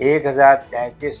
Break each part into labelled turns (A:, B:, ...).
A: 1033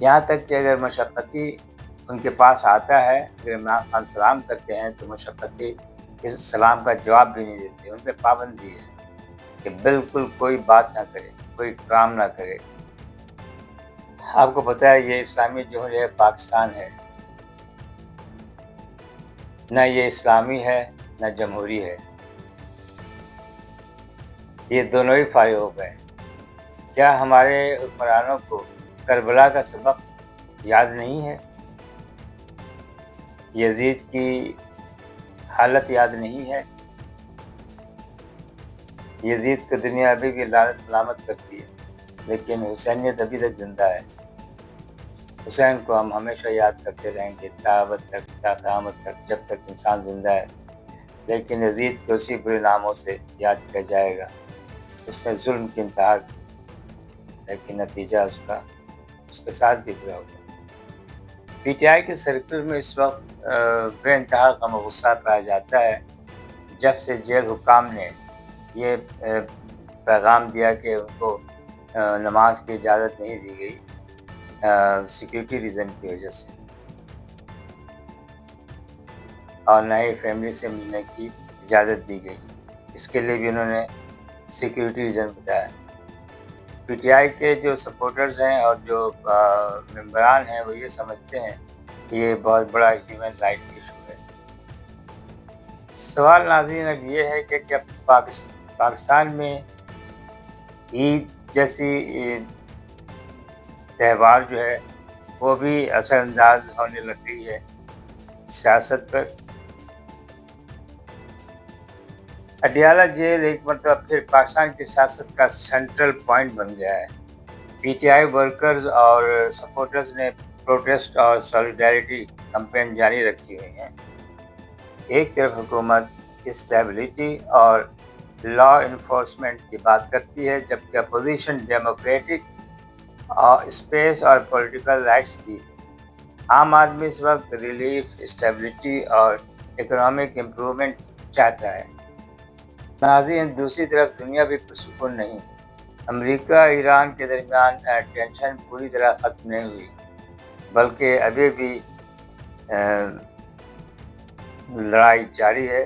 A: یہاں تک کہ اگر مشقتی ان کے پاس آتا ہے، اگر عمران خان سلام کرتے ہیں تو مشقتی اس سلام کا جواب بھی نہیں دیتے. ان پہ پابندی ہے کہ بالکل کوئی بات نہ کرے، کوئی کام نہ کرے. آپ کو پتہ ہے یہ اسلامی جمہوریہ پاکستان ہے، نہ یہ اسلامی ہے نہ جمہوری ہے، یہ دونوں ہی فارغ ہو گئے. کیا ہمارے حکمرانوں کو کربلا کا سبق یاد نہیں ہے؟ یزید کی حالت یاد نہیں ہے؟ یزید کو دنیا ابھی بھی لعنت ملامت کرتی ہے، لیکن حسینیت ابھی تک زندہ ہے. حسین کو ہم ہمیشہ یاد کرتے رہیں گے تا ابد تک، تا قیامت تک، جب تک انسان زندہ ہے. لیکن یزید کو اسی برے ناموں سے یاد کیا جائے گا. اس نے ظلم کی انتہا کی، لیکن نتیجہ اس کے ساتھ بھی برا ہوگا. پی ٹی آئی کے سرکل میں اس وقت بے انتہا غم و غصہ پایا جاتا ہے جب سے جیل حکام نے یہ پیغام دیا کہ ان کو نماز کی اجازت نہیں دی گئی سیکیورٹی ریزن کی وجہ سے، اور نہ ہی فیملی سے ملنے کی اجازت دی گئی. اس کے لیے بھی انہوں نے سیکیورٹی ریزن بتایا. پی ٹی آئی کے جو سپورٹرز ہیں اور جو ممبران ہیں وہ یہ سمجھتے ہیں کہ یہ بہت بڑا ہیومن رائٹ ایشو ہے. سوال ناظرین اب یہ ہے کہ کیا پاکستان میں عید جیسی تہوار جو ہے وہ بھی اثر انداز ہونے لگ گئی ہے سیاست پر؟ اڈیالہ جیل ایک مرتبہ پھر پاکستان کی سیاست کا سینٹرل پوائنٹ بن گیا ہے. پی ٹی آئی ورکرز اور سپورٹرز نے پروٹیسٹ اور سالیڈیرٹی کمپین جاری رکھی ہوئی ہیں. ایک طرف حکومت اسٹیبلٹی اور لا انفورسمنٹ کی بات کرتی ہے، جبکہ اپوزیشن ڈیموکریٹک اور اسپیس اور پولیٹیکل رائٹس کی. عام آدمی اس وقت ریلیف، اسٹیبلٹی اور اکنامک امپرومنٹ چاہتا ہے. ناظرین دوسری طرف دنیا بھی پرسکون نہیں. امریکہ ایران کے درمیان ٹینشن پوری طرح ختم نہیں ہوئی، بلکہ ابھی بھی لڑائی جاری ہے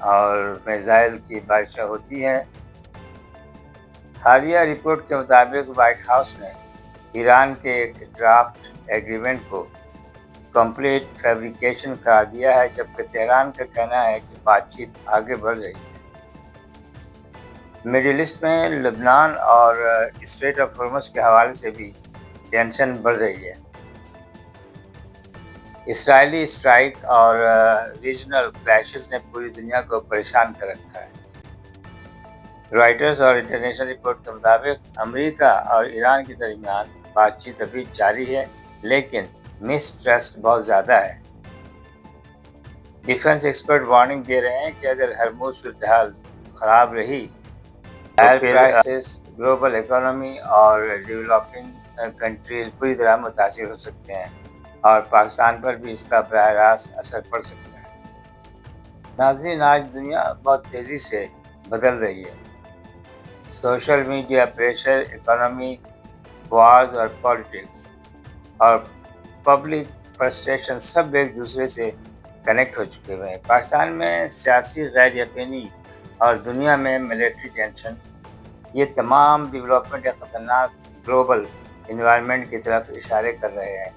A: اور میزائل کی بارشیں ہوتی ہیں. حالیہ رپورٹ کے مطابق وائٹ ہاؤس نے ایران کے ایک ڈرافٹ ایگریمنٹ کو کمپلیٹ فیبریکیشن قرار دیا ہے، جبکہ تہران کا کہنا ہے کہ بات چیت آگے بڑھ رہی ہے. مڈل ایسٹ میں لبنان اور اسٹریٹ آف ہارمز کے حوالے سے بھی ٹینشن بڑھ رہی ہے. اسرائیلی اسٹرائک اور ریجنل کلیشز نے پوری دنیا کو پریشان کر رکھا ہے. رائٹرز اور انٹرنیشنل رپورٹ کے مطابق امریکہ اور ایران کے درمیان بات چیت ابھی جاری ہے، لیکن مس ٹرسٹ بہت زیادہ ہے. ڈیفنس ایکسپرٹ وارننگ دے رہے ہیں کہ اگر ہرمز صورتحال خراب رہی تو کرائسس گلوبل اکانومی اور ڈیولپنگ کنٹریز پوری طرح متاثر ہو سکتے ہیں، اور پاکستان پر بھی اس کا براہ راست اثر پڑ سکتا ہے. ناظرین آج دنیا بہت تیزی سے بدل رہی ہے. Social media, pressure, economy, wars اور پالیٹکس اور پبلک فرسٹریشن سب ایک دوسرے سے کنیکٹ ہو چکے ہوئے ہیں. پاکستان میں سیاسی غیر یقینی اور دنیا میں ملٹری ٹینشن، یہ تمام ڈیولپمنٹ یا خطرناک گلوبل انوائرمنٹ کی طرف اشارے کر رہے ہیں.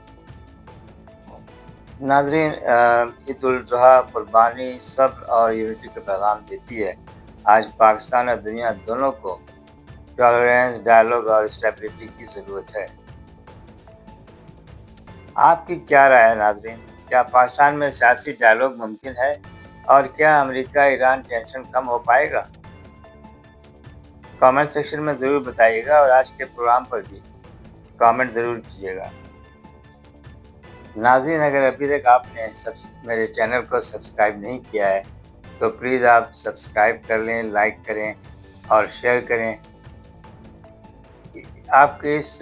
A: ناظرین عید الاضحیٰ قربانی، صبر اور یونٹی کا پیغام دیتی ہے. آج پاکستان اور دنیا دونوں کو ٹالرنس، ڈائیلاگ اور اسٹیبلٹی کی ضرورت ہے. آپ کی کیا رائے ہے ناظرین؟ کیا پاکستان میں سیاسی ڈائیلاگ ممکن ہے، اور کیا امریکہ ایران ٹینشن کم ہو پائے گا؟ کامنٹ سیکشن میں ضرور بتائیے گا، اور آج کے پروگرام پر بھی کامنٹ ضرور کیجیے گا. ناظرین اگر ابھی تک آپ نے میرے چینل کو سبسکرائب نہیں کیا ہے تو پلیز آپ سبسکرائب کر لیں، لائک کریں اور شیئر کریں. آپ کی اس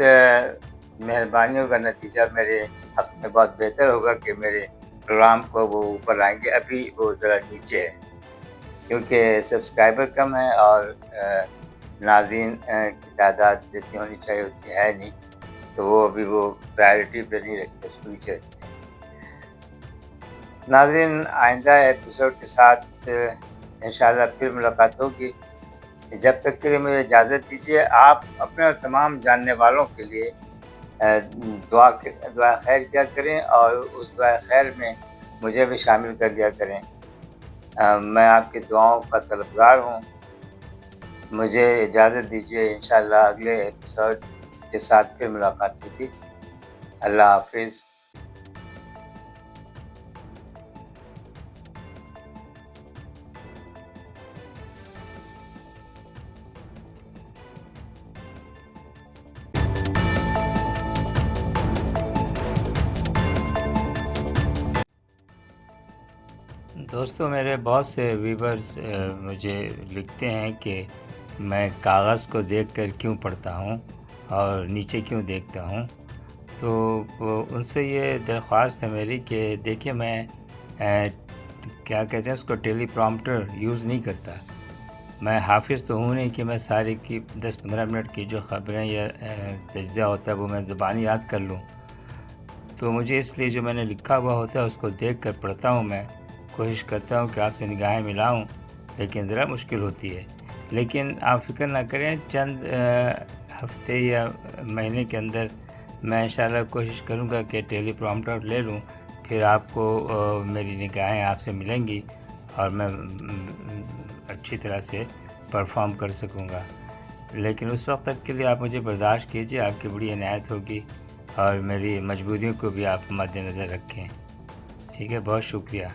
A: مہربانیوں کا نتیجہ میرے حق میں بہت بہتر ہوگا کہ میرے پروگرام کو وہ اوپر آئیں گے. ابھی وہ ذرا نیچے ہے کیونکہ سبسکرائبر کم ہے اور ناظرین کی تعداد جتنی ہونی چاہیے اتنی ہے نہیں. تو وہ ابھی وہ پرائرٹی پہ نہیں رکھتے، اس کو نیچے رکھتے ہیں۔ ناظرین، آئندہ ایپیسوڈ کے ساتھ انشاءاللہ پھر ملاقات ہوگی۔ جب تک کے لیے مجھے اجازت دیجیے۔ آپ اپنے اور تمام جاننے والوں کے لیے دعا خیر کیا کریں، اور اس دعا خیر میں مجھے بھی شامل کر دیا کریں۔ میں آپ کی دعاؤں کا طلبگار ہوں۔ مجھے اجازت دیجیے، انشاءاللہ اگلے ایپیسوڈ کے ساتھ پھر ملاقات ہوگی۔ اللہ حافظ۔ دوستو، میرے بہت سے ویورز مجھے لکھتے ہیں کہ میں کاغذ کو دیکھ کر کیوں پڑھتا ہوں اور نیچے کیوں دیکھتا ہوں۔ تو ان سے یہ درخواست ہے میری کہ دیکھیں، میں کیا کہتے ہیں اس کو، ٹیلی پرومپٹر یوز نہیں کرتا۔ میں حافظ تو ہوں نہیں کہ میں ساری کی 10-15 منٹ کی جو خبریں یا تجزیہ ہوتا ہے وہ میں زبانی یاد کر لوں۔ تو مجھے اس لیے جو میں نے لکھا ہوا ہوتا ہے اس کو دیکھ کر پڑھتا ہوں۔ میں کوشش کرتا ہوں کہ آپ سے نگاہیں ملاؤں، لیکن ذرا مشکل ہوتی ہے۔ لیکن آپ فکر نہ کریں، چند ہفتے یا مہینے کے اندر میں انشاءاللہ کوشش کروں گا کہ ٹیلی پرومپٹر لے لوں، پھر آپ کو میری نگاہیں آپ سے ملیں گی اور میں اچھی طرح سے پرفارم کر سکوں گا۔ لیکن اس وقت تک کے لیے آپ مجھے برداشت کیجیے، آپ کی بڑی عنایت ہوگی، اور میری مجبوریوں کو بھی آپ مد نظر رکھیں۔ ٹھیک ہے، بہت شکریہ۔